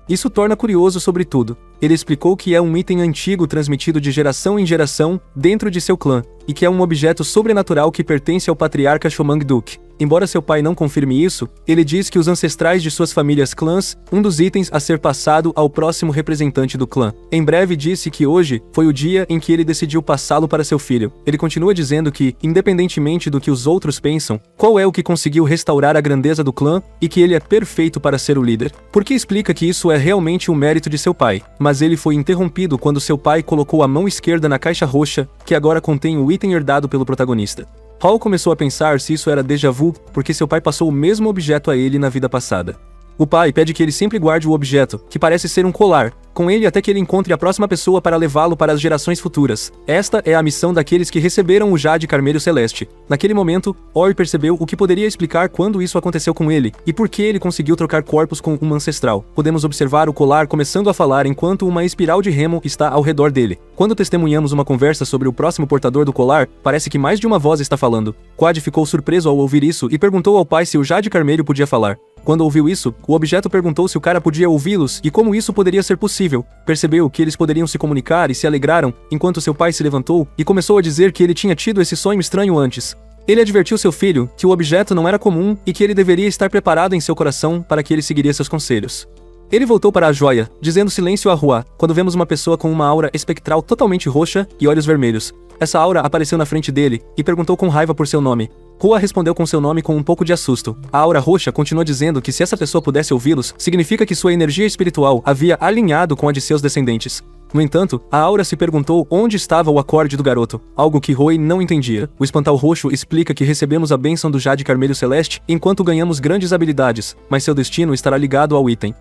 Isso torna curioso sobre tudo. Ele explicou que é um item antigo transmitido de geração em geração dentro de seu clã, e que é um objeto sobrenatural que pertence ao patriarca Shomang-duk. Embora seu pai não confirme isso, ele diz que os ancestrais de suas famílias clãs, um dos itens a ser passado ao próximo representante do clã. Em breve disse que hoje foi o dia em que ele decidiu passá-lo para seu filho. Ele continua dizendo que, independentemente do que os outros pensam, qual é o que conseguiu restaurar a grandeza do clã e que ele é perfeito para ser o líder. Porque explica que isso é realmente um mérito de seu pai. Mas ele foi interrompido quando seu pai colocou a mão esquerda na caixa roxa, que agora contém o item herdado pelo protagonista. Hall começou a pensar se isso era déjà vu, porque seu pai passou o mesmo objeto a ele na vida passada. O pai pede que ele sempre guarde o objeto, que parece ser um colar, com ele até que ele encontre a próxima pessoa para levá-lo para as gerações futuras. Esta é a missão daqueles que receberam o Jade Carmelho Celeste. Naquele momento, Ori percebeu o que poderia explicar quando isso aconteceu com ele, e por que ele conseguiu trocar corpos com uma ancestral. Podemos observar o colar começando a falar enquanto uma espiral de remo está ao redor dele. Quando testemunhamos uma conversa sobre o próximo portador do colar, parece que mais de uma voz está falando. Quad ficou surpreso ao ouvir isso e perguntou ao pai se o Jade Carmelho podia falar. Quando ouviu isso, o objeto perguntou se o cara podia ouvi-los e como isso poderia ser possível. Percebeu que eles poderiam se comunicar e se alegraram, enquanto seu pai se levantou e começou a dizer que ele tinha tido esse sonho estranho antes. Ele advertiu seu filho que o objeto não era comum e que ele deveria estar preparado em seu coração para que ele seguiria seus conselhos. Ele voltou para a joia, dizendo silêncio a Hua, quando vemos uma pessoa com uma aura espectral totalmente roxa e olhos vermelhos. Essa aura apareceu na frente dele e perguntou com raiva por seu nome. Hua respondeu com seu nome com um pouco de assusto. A aura roxa continua dizendo que se essa pessoa pudesse ouvi-los, significa que sua energia espiritual havia alinhado com a de seus descendentes. No entanto, a aura se perguntou onde estava o acorde do garoto, algo que Rui não entendia. O espantal roxo explica que recebemos a bênção do Jade Carmelho Celeste enquanto ganhamos grandes habilidades, mas seu destino estará ligado ao item.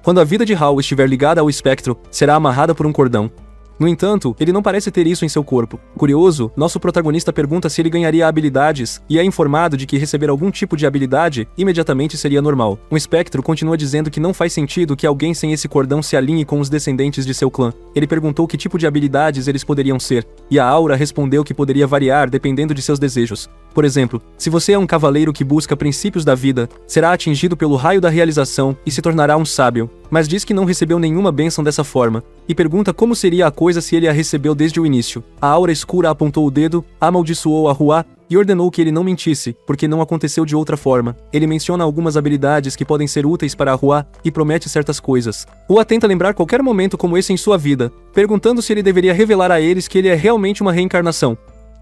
Quando a vida de Hal estiver ligada ao espectro, será amarrada por um cordão. No entanto, ele não parece ter isso em seu corpo. Curioso, nosso protagonista pergunta se ele ganharia habilidades e é informado de que receber algum tipo de habilidade imediatamente seria normal. O espectro continua dizendo que não faz sentido que alguém sem esse cordão se alinhe com os descendentes de seu clã. Ele perguntou que tipo de habilidades eles poderiam ser, e a aura respondeu que poderia variar dependendo de seus desejos. Por exemplo, se você é um cavaleiro que busca princípios da vida, será atingido pelo raio da realização e se tornará um sábio, mas diz que não recebeu nenhuma bênção dessa forma, e pergunta como seria a coisa se ele a recebeu desde o início. A aura escura apontou o dedo, amaldiçoou a Hua e ordenou que ele não mentisse, porque não aconteceu de outra forma. Ele menciona algumas habilidades que podem ser úteis para a Hua e promete certas coisas. Hua tenta lembrar qualquer momento como esse em sua vida, perguntando se ele deveria revelar a eles que ele é realmente uma reencarnação.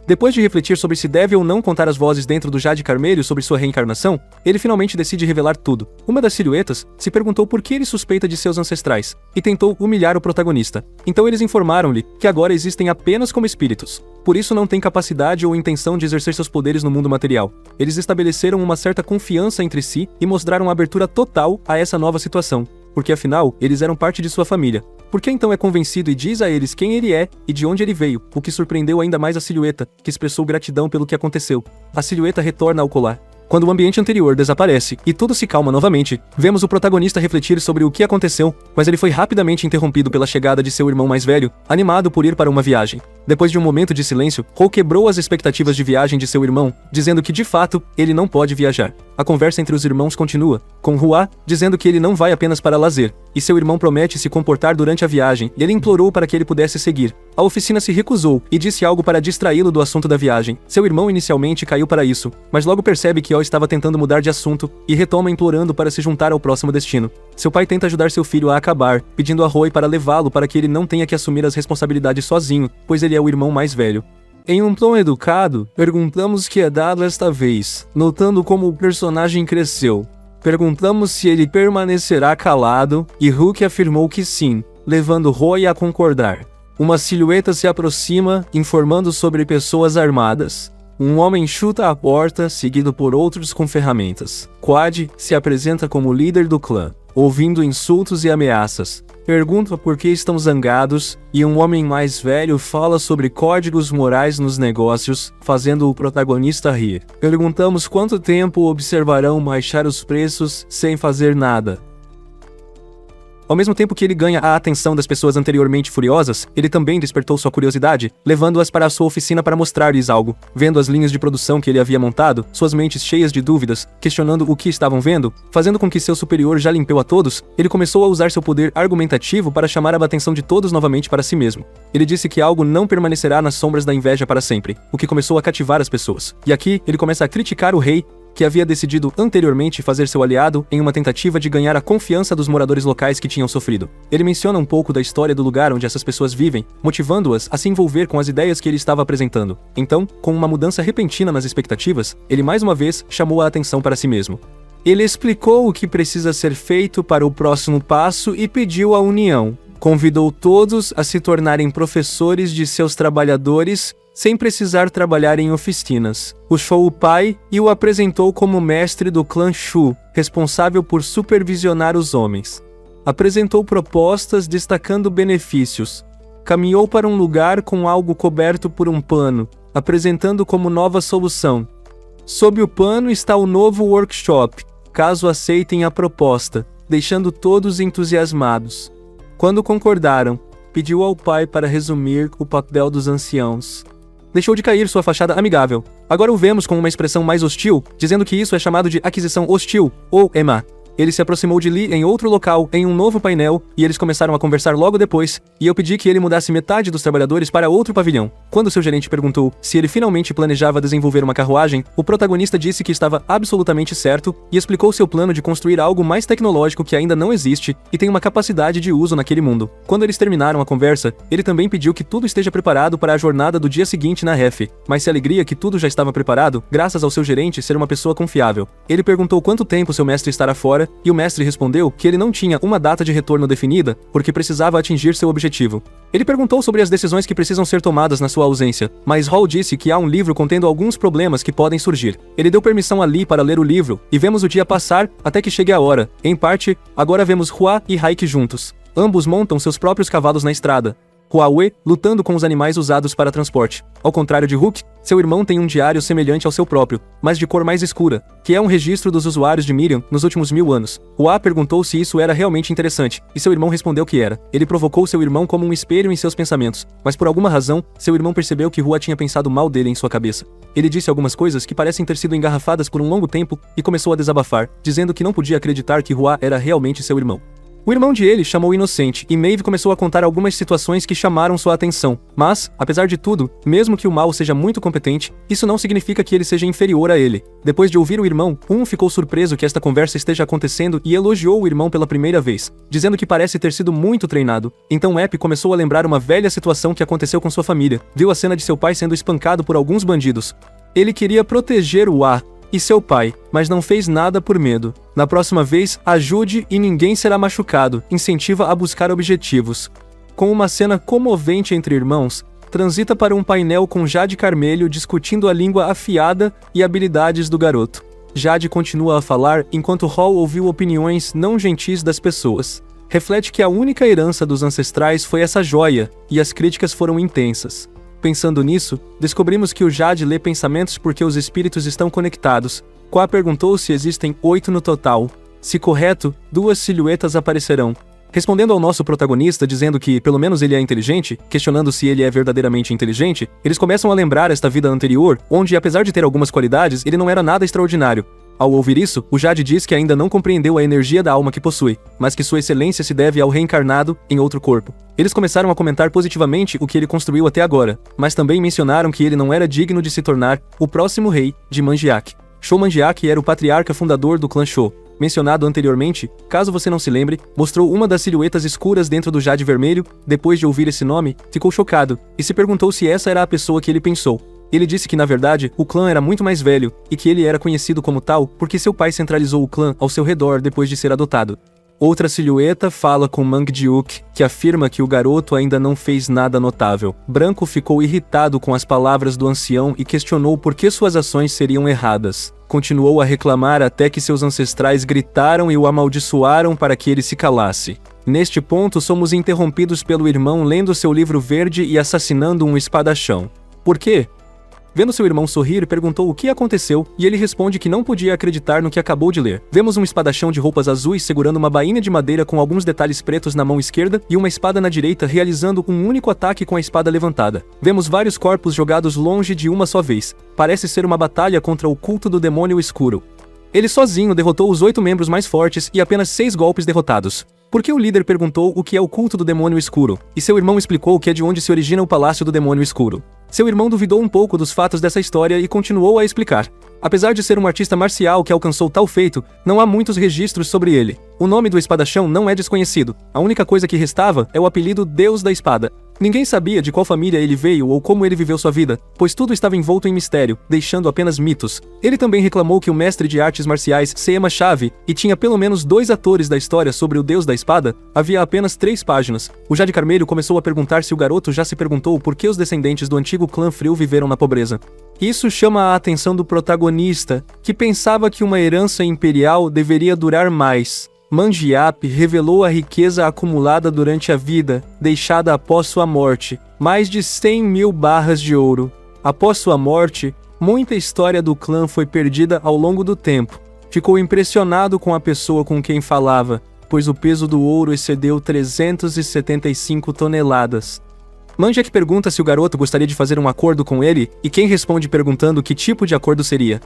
Depois de refletir sobre se deve ou não contar as vozes dentro do Jade Carmelho sobre sua reencarnação, ele finalmente decide revelar tudo. Uma das silhuetas se perguntou por que ele suspeita de seus ancestrais, e tentou humilhar o protagonista. Então eles informaram-lhe que agora existem apenas como espíritos. Por isso não têm capacidade ou intenção de exercer seus poderes no mundo material. Eles estabeleceram uma certa confiança entre si e mostraram abertura total a essa nova situação, porque afinal, eles eram parte de sua família. Por que então é convencido e diz a eles quem ele é e de onde ele veio, o que surpreendeu ainda mais a silhueta, que expressou gratidão pelo que aconteceu. A silhueta retorna ao colar. Quando o ambiente anterior desaparece e tudo se calma novamente, vemos o protagonista refletir sobre o que aconteceu, mas ele foi rapidamente interrompido pela chegada de seu irmão mais velho, animado por ir para uma viagem. Depois de um momento de silêncio, Hou quebrou as expectativas de viagem de seu irmão, dizendo que de fato, ele não pode viajar. A conversa entre os irmãos continua, com Hua dizendo que ele não vai apenas para lazer, e seu irmão promete se comportar durante a viagem, e ele implorou para que ele pudesse seguir. A oficina se recusou e disse algo para distraí-lo do assunto da viagem. Seu irmão inicialmente caiu para isso, mas logo percebe que Al estava tentando mudar de assunto e retoma implorando para se juntar ao próximo destino. Seu pai tenta ajudar seu filho a acabar, pedindo a Rui para levá-lo para que ele não tenha que assumir as responsabilidades sozinho, pois ele é o irmão mais velho. Em um tom educado, perguntamos que é dado esta vez, notando como o personagem cresceu. Perguntamos se ele permanecerá calado, e Hulk afirmou que sim, levando Roy a concordar. Uma silhueta se aproxima, informando sobre pessoas armadas. Um homem chuta a porta, seguido por outros com ferramentas. Quad se apresenta como líder do clã, ouvindo insultos e ameaças. Pergunta por que estão zangados, e um homem mais velho fala sobre códigos morais nos negócios, fazendo o protagonista rir. Perguntamos quanto tempo observarão baixar os preços sem fazer nada. Ao mesmo tempo que ele ganha a atenção das pessoas anteriormente furiosas, ele também despertou sua curiosidade, levando-as para a sua oficina para mostrar-lhes algo. Vendo as linhas de produção que ele havia montado, suas mentes cheias de dúvidas, questionando o que estavam vendo, fazendo com que seu superior já limpeu a todos, ele começou a usar seu poder argumentativo para chamar a atenção de todos novamente para si mesmo. Ele disse que algo não permanecerá nas sombras da inveja para sempre, o que começou a cativar as pessoas. E aqui, ele começa a criticar o rei, que havia decidido anteriormente fazer seu aliado em uma tentativa de ganhar a confiança dos moradores locais que tinham sofrido. Ele menciona um pouco da história do lugar onde essas pessoas vivem, motivando-as a se envolver com as ideias que ele estava apresentando. Então, com uma mudança repentina nas expectativas, ele mais uma vez chamou a atenção para si mesmo. Ele explicou o que precisa ser feito para o próximo passo e pediu a união. Convidou todos a se tornarem professores de seus trabalhadores sem precisar trabalhar em oficinas. Puxou o pai e o apresentou como mestre do clã Shu, responsável por supervisionar os homens. Apresentou propostas destacando benefícios. Caminhou para um lugar com algo coberto por um pano, apresentando como nova solução. Sob o pano está o novo workshop, caso aceitem a proposta, deixando todos entusiasmados. Quando concordaram, pediu ao pai para resumir o papel dos anciãos. Deixou de cair sua fachada amigável. Agora o vemos com uma expressão mais hostil, dizendo que isso é chamado de aquisição hostil, ou EMA. Ele se aproximou de Lee em outro local, em um novo painel, e eles começaram a conversar logo depois, e eu pedi que ele mudasse metade dos trabalhadores para outro pavilhão. Quando seu gerente perguntou se ele finalmente planejava desenvolver uma carruagem, o protagonista disse que estava absolutamente certo e explicou seu plano de construir algo mais tecnológico que ainda não existe e tem uma capacidade de uso naquele mundo. Quando eles terminaram a conversa, ele também pediu que tudo esteja preparado para a jornada do dia seguinte na REF, mas se alegria que tudo já estava preparado, graças ao seu gerente ser uma pessoa confiável. Ele perguntou quanto tempo seu mestre estará fora, e o mestre respondeu que ele não tinha uma data de retorno definida, porque precisava atingir seu objetivo. Ele perguntou sobre as decisões que precisam ser tomadas na sua ausência, mas Hall disse que há um livro contendo alguns problemas que podem surgir. Ele deu permissão a Lee para ler o livro, e vemos o dia passar até que chegue a hora. Em parte, agora vemos Hua e Haik juntos. Ambos montam seus próprios cavalos na estrada. Huawei lutando com os animais usados para transporte. Ao contrário de Hook, seu irmão tem um diário semelhante ao seu próprio, mas de cor mais escura, que é um registro dos usuários de Miriam nos últimos 1000 anos. Hua perguntou se isso era realmente interessante, e seu irmão respondeu que era. Ele provocou seu irmão como um espelho em seus pensamentos, mas por alguma razão, seu irmão percebeu que Hua tinha pensado mal dele em sua cabeça. Ele disse algumas coisas que parecem ter sido engarrafadas por um longo tempo e começou a desabafar, dizendo que não podia acreditar que Hua era realmente seu irmão. O irmão de ele chamou inocente, e Maeve começou a contar algumas situações que chamaram sua atenção. Mas, apesar de tudo, mesmo que o mal seja muito competente, isso não significa que ele seja inferior a ele. Depois de ouvir o irmão, ficou surpreso que esta conversa esteja acontecendo e elogiou o irmão pela primeira vez, dizendo que parece ter sido muito treinado. Então Epi começou a lembrar uma velha situação que aconteceu com sua família. Viu a cena de seu pai sendo espancado por alguns bandidos. Ele queria proteger o e seu pai, mas não fez nada por medo. Na próxima vez, ajude e ninguém será machucado, incentiva a buscar objetivos. Com uma cena comovente entre irmãos, transita para um painel com Jade Carmelho discutindo a língua afiada e habilidades do garoto. Jade continua a falar enquanto Hall ouviu opiniões não gentis das pessoas. Reflete que a única herança dos ancestrais foi essa joia, e as críticas foram intensas. Pensando nisso, descobrimos que o Jade lê pensamentos porque os espíritos estão conectados. Qua perguntou se existem 8 no total. Se correto, 2 silhuetas aparecerão. Respondendo ao nosso protagonista dizendo que, pelo menos ele é inteligente, questionando se ele é verdadeiramente inteligente, eles começam a lembrar esta vida anterior, onde apesar de ter algumas qualidades, ele não era nada extraordinário. Ao ouvir isso, o Jade diz que ainda não compreendeu a energia da alma que possui, mas que sua excelência se deve ao reencarnado em outro corpo. Eles começaram a comentar positivamente o que ele construiu até agora, mas também mencionaram que ele não era digno de se tornar o próximo rei de Manjiak. Shou Manjiak era o patriarca fundador do clã Shou. Mencionado anteriormente, caso você não se lembre, mostrou uma das silhuetas escuras dentro do Jade Vermelho. Depois de ouvir esse nome, ficou chocado, e se perguntou se essa era a pessoa que ele pensou. Ele disse que na verdade, o clã era muito mais velho, e que ele era conhecido como tal porque seu pai centralizou o clã ao seu redor depois de ser adotado. Outra silhueta fala com Mangjiuk, que afirma que o garoto ainda não fez nada notável. Branco ficou irritado com as palavras do ancião e questionou por que suas ações seriam erradas. Continuou a reclamar até que seus ancestrais gritaram e o amaldiçoaram para que ele se calasse. Neste ponto, somos interrompidos pelo irmão lendo seu livro verde e assassinando um espadachão. Por quê? Vendo seu irmão sorrir, perguntou o que aconteceu, e ele responde que não podia acreditar no que acabou de ler. Vemos um espadachão de roupas azuis segurando uma bainha de madeira com alguns detalhes pretos na mão esquerda e uma espada na direita realizando um único ataque com a espada levantada. Vemos vários corpos jogados longe de uma só vez. Parece ser uma batalha contra o culto do demônio escuro. Ele sozinho derrotou os 8 membros mais fortes e apenas 6 golpes derrotados. Porque o líder perguntou o que é o culto do demônio escuro, e seu irmão explicou que é de onde se origina o palácio do demônio escuro. Seu irmão duvidou um pouco dos fatos dessa história e continuou a explicar. Apesar de ser um artista marcial que alcançou tal feito, não há muitos registros sobre ele. O nome do espadachão não é desconhecido. A única coisa que restava é o apelido Deus da Espada. Ninguém sabia de qual família ele veio ou como ele viveu sua vida, pois tudo estava envolto em mistério, deixando apenas mitos. Ele também reclamou que o mestre de artes marciais Seema Chave, e tinha pelo menos 2 atores da história sobre o Deus da Espada, havia apenas 3 páginas. O Jade Carmelho começou a perguntar se o garoto já se perguntou por que os descendentes do antigo clã Frio viveram na pobreza. Isso chama a atenção do protagonista, que pensava que uma herança imperial deveria durar mais. Manjiap revelou a riqueza acumulada durante a vida, deixada após sua morte, mais de 100.000 barras de ouro. Após sua morte, muita história do clã foi perdida ao longo do tempo. Ficou impressionado com a pessoa com quem falava, pois o peso do ouro excedeu 375 toneladas. Manjiak pergunta se o garoto gostaria de fazer um acordo com ele, e quem responde perguntando que tipo de acordo seria.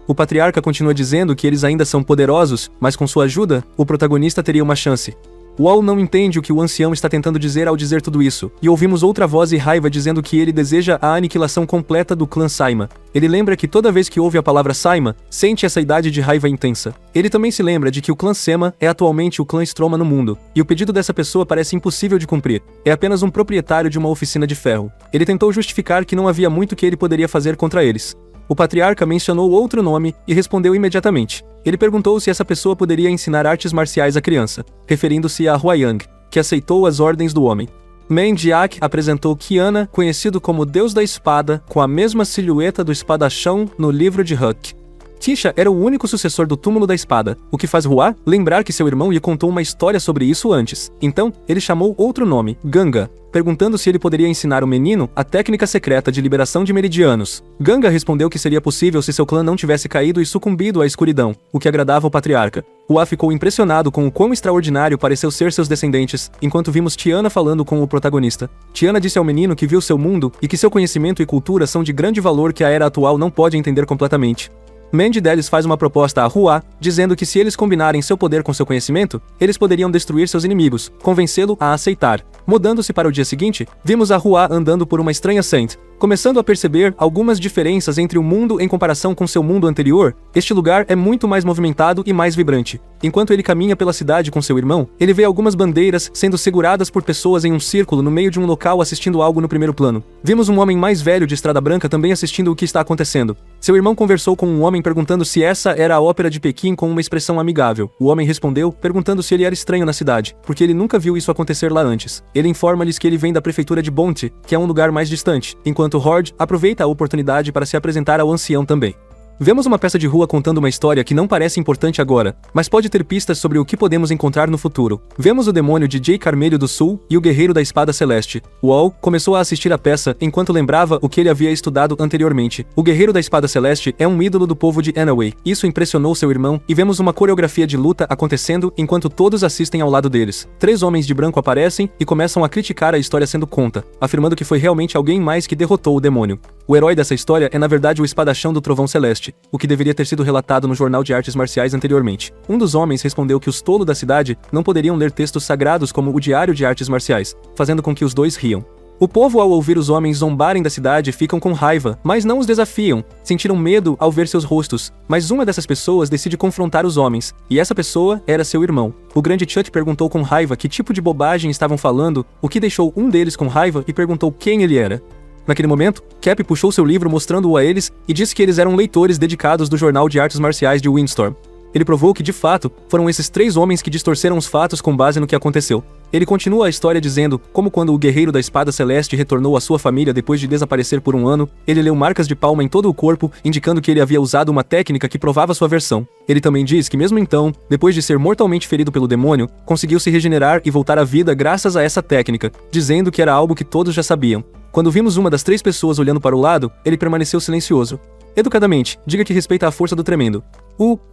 O patriarca continua dizendo que eles ainda são poderosos, mas com sua ajuda, o protagonista teria uma chance. Wall não entende o que o ancião está tentando dizer ao dizer tudo isso, e ouvimos outra voz e raiva dizendo que ele deseja a aniquilação completa do clã Saima. Ele lembra que toda vez que ouve a palavra Saima, sente essa idade de raiva intensa. Ele também se lembra de que o clã Sema é atualmente o clã Stroma no mundo, e o pedido dessa pessoa parece impossível de cumprir. É apenas um proprietário de uma oficina de ferro. Ele tentou justificar que não havia muito que ele poderia fazer contra eles. O patriarca mencionou outro nome e respondeu imediatamente. Ele perguntou se essa pessoa poderia ensinar artes marciais à criança, referindo-se a Huayang, que aceitou as ordens do homem. Mendiak apresentou Kiana, conhecido como Deus da Espada, com a mesma silhueta do espadachão no livro de Huck. Tisha era o único sucessor do túmulo da espada, o que faz Hua lembrar que seu irmão lhe contou uma história sobre isso antes. Então, ele chamou outro nome, Ganga, perguntando se ele poderia ensinar o menino a técnica secreta de liberação de meridianos. Ganga respondeu que seria possível se seu clã não tivesse caído e sucumbido à escuridão, o que agradava o patriarca. Hua ficou impressionado com o quão extraordinário pareceu ser seus descendentes, enquanto vimos Tiana falando com o protagonista. Tiana disse ao menino que viu seu mundo e que seu conhecimento e cultura são de grande valor que a era atual não pode entender completamente. Mandy Delis faz uma proposta a Hua, dizendo que se eles combinarem seu poder com seu conhecimento, eles poderiam destruir seus inimigos, convencê-lo a aceitar. Mudando-se para o dia seguinte, vimos a Hua andando por uma estranha Saint. Começando a perceber algumas diferenças entre o mundo em comparação com seu mundo anterior, este lugar é muito mais movimentado e mais vibrante. Enquanto ele caminha pela cidade com seu irmão, ele vê algumas bandeiras sendo seguradas por pessoas em um círculo no meio de um local assistindo algo no primeiro plano. Vimos um homem mais velho de estrada branca também assistindo o que está acontecendo. Seu irmão conversou com um homem perguntando se essa era a ópera de Pequim com uma expressão amigável. O homem respondeu, perguntando se ele era estranho na cidade, porque ele nunca viu isso acontecer lá antes. Ele informa-lhes que ele vem da prefeitura de Bonte, que é um lugar mais distante, enquanto Horde aproveita a oportunidade para se apresentar ao ancião também. Vemos uma peça de rua contando uma história que não parece importante agora, mas pode ter pistas sobre o que podemos encontrar no futuro. Vemos o demônio de Jay Carmelho do Sul e o guerreiro da espada celeste. Wall começou a assistir a peça enquanto lembrava o que ele havia estudado anteriormente. O guerreiro da espada celeste é um ídolo do povo de Anaway. Isso impressionou seu irmão e vemos uma coreografia de luta acontecendo enquanto todos assistem ao lado deles. 3 homens de branco aparecem e começam a criticar a história sendo conta, afirmando que foi realmente alguém mais que derrotou o demônio. O herói dessa história é na verdade o espadachão do Trovão Celeste, o que deveria ter sido relatado no jornal de artes marciais anteriormente. Um dos homens respondeu que os tolos da cidade não poderiam ler textos sagrados como o Diário de Artes Marciais, fazendo com que os dois riam. O povo, ao ouvir os homens zombarem da cidade, ficam com raiva, mas não os desafiam. Sentiram medo ao ver seus rostos, mas uma dessas pessoas decide confrontar os homens, e essa pessoa era seu irmão. O grande Chuck perguntou com raiva que tipo de bobagem estavam falando, o que deixou um deles com raiva e perguntou quem ele era. Naquele momento, Cap puxou seu livro mostrando-o a eles e disse que eles eram leitores dedicados do Jornal de Artes Marciais de Windstorm. Ele provou que, de fato, foram esses 3 homens que distorceram os fatos com base no que aconteceu. Ele continua a história dizendo como quando o guerreiro da espada celeste retornou à sua família depois de desaparecer por um ano, ele leu marcas de palma em todo o corpo, indicando que ele havia usado uma técnica que provava sua versão. Ele também diz que mesmo então, depois de ser mortalmente ferido pelo demônio, conseguiu se regenerar e voltar à vida graças a essa técnica, dizendo que era algo que todos já sabiam. Quando vimos uma das 3 pessoas olhando para o lado, ele permaneceu silencioso. Educadamente, diga que respeita a força do tremendo.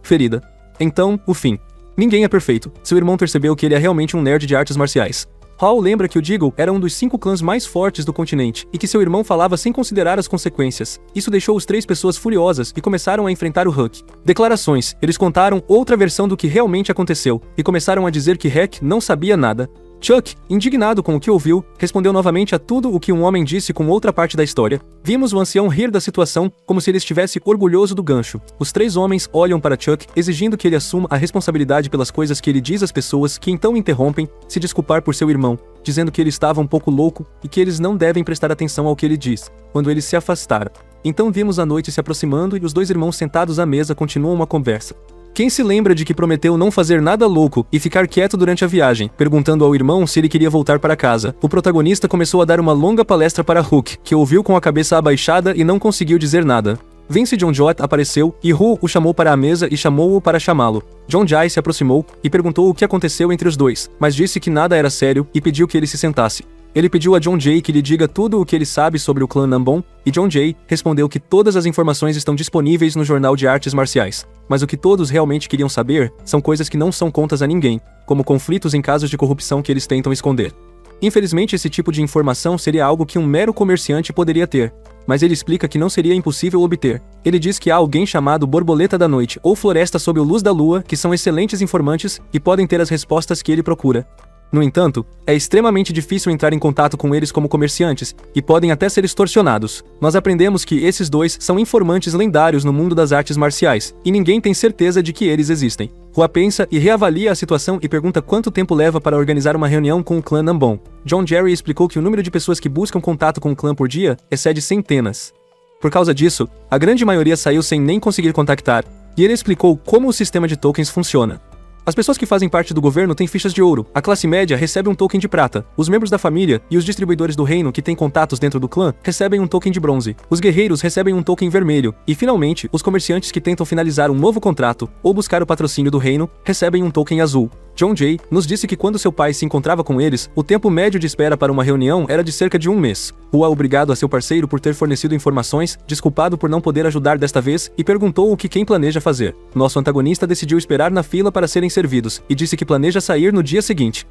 Ferida. Então, o fim. Ninguém é perfeito. Seu irmão percebeu que ele é realmente um nerd de artes marciais. Hall lembra que o Deagle era um dos 5 clãs mais fortes do continente, e que seu irmão falava sem considerar as consequências. Isso deixou os 3 pessoas furiosas e começaram a enfrentar o Huck. Declarações. Eles contaram outra versão do que realmente aconteceu, e começaram a dizer que Huck não sabia nada. Chuck, indignado com o que ouviu, respondeu novamente a tudo o que um homem disse com outra parte da história. Vimos o ancião rir da situação, como se ele estivesse orgulhoso do gancho. Os 3 homens olham para Chuck, exigindo que ele assuma a responsabilidade pelas coisas que ele diz às pessoas, que então interrompem, se desculpar por seu irmão, dizendo que ele estava um pouco louco e que eles não devem prestar atenção ao que ele diz, quando eles se afastaram. Então vimos a noite se aproximando e os 2 irmãos sentados à mesa continuam a conversa. Quem se lembra de que prometeu não fazer nada louco e ficar quieto durante a viagem, perguntando ao irmão se ele queria voltar para casa? O protagonista começou a dar uma longa palestra para Hook, que ouviu com a cabeça abaixada e não conseguiu dizer nada. Vince John Jot apareceu e Hu o chamou para a mesa e chamou-o para chamá-lo. John Jai se aproximou e perguntou o que aconteceu entre os dois, mas disse que nada era sério e pediu que ele se sentasse. Ele pediu a John Jay que lhe diga tudo o que ele sabe sobre o clã Nambon, e John Jay respondeu que todas as informações estão disponíveis no Jornal de Artes Marciais. Mas o que todos realmente queriam saber são coisas que não são contas a ninguém, como conflitos em casos de corrupção que eles tentam esconder. Infelizmente, esse tipo de informação seria algo que um mero comerciante poderia ter. mas ele explica que não seria impossível obter. Ele diz que há alguém chamado Borboleta da Noite ou Floresta sob a Luz da Lua que são excelentes informantes e podem ter as respostas que ele procura. No entanto, é extremamente difícil entrar em contato com eles como comerciantes, e podem até ser extorsionados. Nós aprendemos que esses dois são informantes lendários no mundo das artes marciais, e ninguém tem certeza de que eles existem. Hua pensa e reavalia a situação e pergunta quanto tempo leva para organizar uma reunião com o clã Nambon. John Jerry explicou que o número de pessoas que buscam contato com o clã por dia excede centenas. Por causa disso, a grande maioria saiu sem nem conseguir contactar, e ele explicou como o sistema de tokens funciona. As pessoas que fazem parte do governo têm fichas de ouro, a classe média recebe um token de prata, os membros da família e os distribuidores do reino que têm contatos dentro do clã recebem um token de bronze, os guerreiros recebem um token vermelho, e finalmente, os comerciantes que tentam finalizar um novo contrato ou buscar o patrocínio do reino recebem um token azul. John Jay nos disse que quando seu pai se encontrava com eles, o tempo médio de espera para uma reunião era de cerca de um mês. Hua, obrigado a seu parceiro por ter fornecido informações, desculpado por não poder ajudar desta vez, e perguntou o que quem planeja fazer. Nosso antagonista decidiu esperar na fila para serem servidos, e disse que planeja sair no dia seguinte.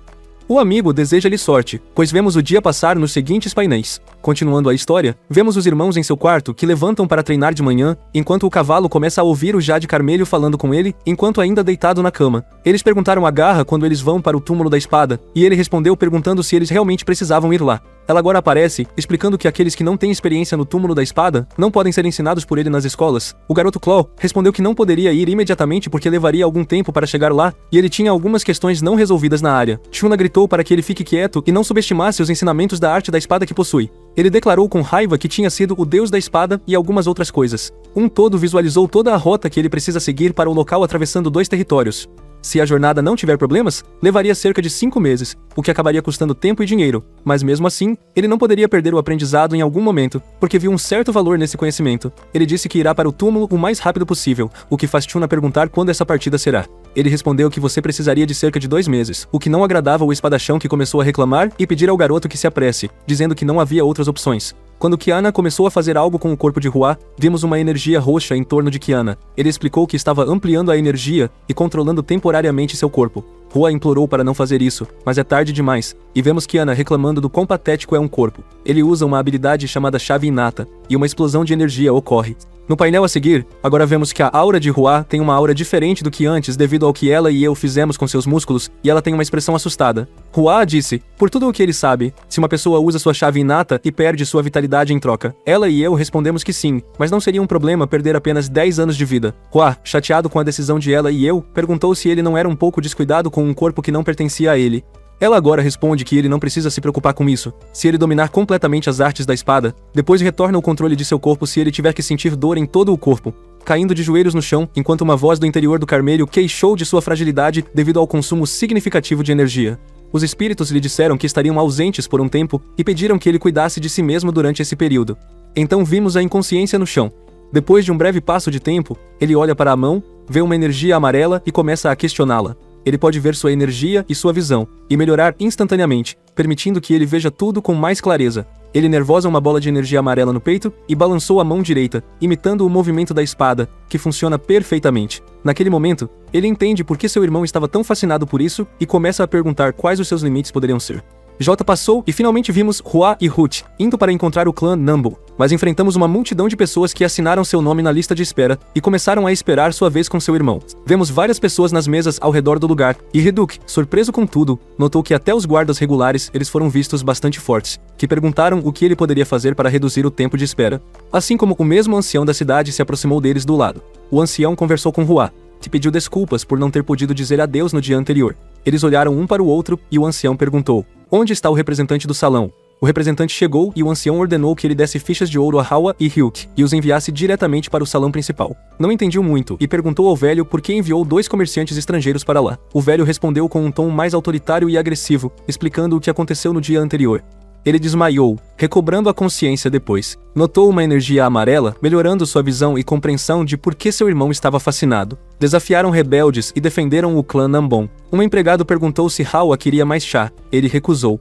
O amigo deseja-lhe sorte, pois vemos o dia passar nos seguintes painéis. Continuando a história, vemos os irmãos em seu quarto que levantam para treinar de manhã, enquanto o cavalo começa a ouvir o Jade Carmelho falando com ele, enquanto ainda deitado na cama. Eles perguntaram a Garra quando eles vão para o túmulo da espada, e ele respondeu perguntando se eles realmente precisavam ir lá. Ela agora aparece, explicando que aqueles que não têm experiência no túmulo da espada não podem ser ensinados por ele nas escolas. O garoto Claw respondeu que não poderia ir imediatamente porque levaria algum tempo para chegar lá, e ele tinha algumas questões não resolvidas na área. Shuna gritou para que ele fique quieto e não subestimasse os ensinamentos da arte da espada que possui. Ele declarou com raiva que tinha sido o deus da espada e algumas outras coisas. Um todo visualizou toda a rota que ele precisa seguir para o local atravessando 2 territórios. Se a jornada não tiver problemas, levaria cerca de 5 meses, o que acabaria custando tempo e dinheiro, mas mesmo assim, ele não poderia perder o aprendizado em algum momento, porque viu um certo valor nesse conhecimento. Ele disse que irá para o túmulo o mais rápido possível, o que faz Shuna perguntar quando essa partida será. Ele respondeu que você precisaria de cerca de 2 meses, o que não agradava o espadachão que começou a reclamar e pedir ao garoto que se apresse, dizendo que não havia outras opções. Quando Kiana começou a fazer algo com o corpo de Hua, vimos uma energia roxa em torno de Kiana. Ele explicou que estava ampliando a energia e controlando temporariamente seu corpo. Hua implorou para não fazer isso, mas é tarde demais, e vemos Kiana reclamando do quão patético é um corpo. Ele usa uma habilidade chamada chave inata, e uma explosão de energia ocorre. No painel a seguir, agora vemos que a aura de Hua tem uma aura diferente do que antes devido ao que ela e eu fizemos com seus músculos, e ela tem uma expressão assustada. Hua disse, por tudo o que ele sabe, se uma pessoa usa sua chave inata e perde sua vitalidade em troca. Ela e eu respondemos que sim, mas não seria um problema perder apenas 10 anos de vida. Hua, chateado com a decisão de ela e eu, perguntou se ele não era um pouco descuidado com um corpo que não pertencia a ele. Ela agora responde que ele não precisa se preocupar com isso. Se ele dominar completamente as artes da espada, depois retorna o controle de seu corpo se ele tiver que sentir dor em todo o corpo. Caindo de joelhos no chão, enquanto uma voz do interior do Carmelho queixou de sua fragilidade devido ao consumo significativo de energia. Os espíritos lhe disseram que estariam ausentes por um tempo e pediram que ele cuidasse de si mesmo durante esse período. Então vimos a inconsciência no chão. Depois de um breve passo de tempo, ele olha para a mão, vê uma energia amarela e começa a questioná-la. Ele pode ver sua energia e sua visão, e melhorar instantaneamente, permitindo que ele veja tudo com mais clareza. Ele nervosa uma bola de energia amarela no peito e balançou a mão direita, imitando o movimento da espada, que funciona perfeitamente. Naquele momento, ele entende por que seu irmão estava tão fascinado por isso e começa a perguntar quais os seus limites poderiam ser. J passou e finalmente vimos Hua e Ruth indo para encontrar o clã Nambu, mas enfrentamos uma multidão de pessoas que assinaram seu nome na lista de espera e começaram a esperar sua vez com seu irmão. Vemos várias pessoas nas mesas ao redor do lugar, e Reduk, surpreso com tudo, notou que até os guardas regulares eles foram vistos bastante fortes, que perguntaram o que ele poderia fazer para reduzir o tempo de espera. Assim como o mesmo ancião da cidade se aproximou deles do lado. O ancião conversou com Hua, que pediu desculpas por não ter podido dizer adeus no dia anterior. Eles olharam um para o outro e o ancião perguntou: onde está o representante do salão? O representante chegou e o ancião ordenou que ele desse fichas de ouro a Hawa e Hyuk e os enviasse diretamente para o salão principal. Não entendiu muito e perguntou ao velho por que enviou 2 comerciantes estrangeiros para lá. O velho respondeu com um tom mais autoritário e agressivo, explicando o que aconteceu no dia anterior. Ele desmaiou, recobrando a consciência depois. Notou uma energia amarela, melhorando sua visão e compreensão de por que seu irmão estava fascinado. Desafiaram rebeldes e defenderam o clã Nambon. Um empregado perguntou se Hawa queria mais chá. Ele recusou.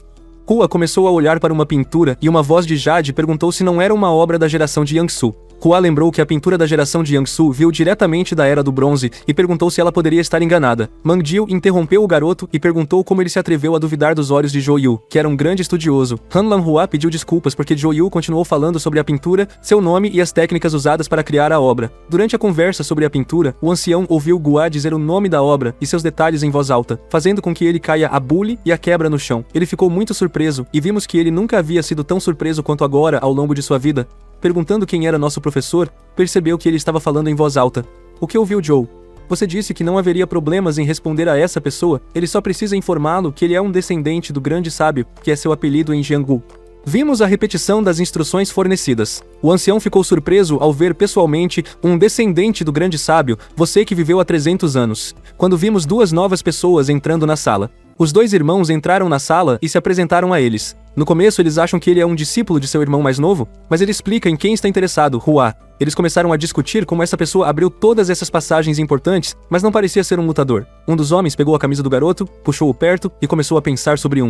Hua começou a olhar para uma pintura e uma voz de Jade perguntou se não era uma obra da geração de Yangsu. Hua lembrou que a pintura da geração de Yangsu viu diretamente da Era do Bronze e perguntou se ela poderia estar enganada. Mang Jiu interrompeu o garoto e perguntou como ele se atreveu a duvidar dos olhos de Zhou Yu, que era um grande estudioso. Han Lan Hua pediu desculpas porque Zhou Yu continuou falando sobre a pintura, seu nome e as técnicas usadas para criar a obra. Durante a conversa sobre a pintura, o ancião ouviu Hua dizer o nome da obra e seus detalhes em voz alta, fazendo com que ele caia a bule e a quebra no chão. Ele ficou muito surpreso e vimos que ele nunca havia sido tão surpreso quanto agora ao longo de sua vida. Perguntando quem era nosso professor, percebeu que ele estava falando em voz alta. O que ouviu Joe? Você disse que não haveria problemas em responder a essa pessoa, ele só precisa informá-lo que ele é um descendente do grande sábio, que é seu apelido em Jianghu. Vimos a repetição das instruções fornecidas. O ancião ficou surpreso ao ver pessoalmente um descendente do grande sábio, você que viveu há 300 anos. Quando vimos duas novas pessoas entrando na sala. Os dois irmãos entraram na sala e se apresentaram a eles. No começo eles acham que ele é um discípulo de seu irmão mais novo, mas ele explica em quem está interessado, Hua. Eles começaram a discutir como essa pessoa abriu todas essas passagens importantes, mas não parecia ser um lutador. Um dos homens pegou a camisa do garoto, puxou-o perto e começou a pensar sobre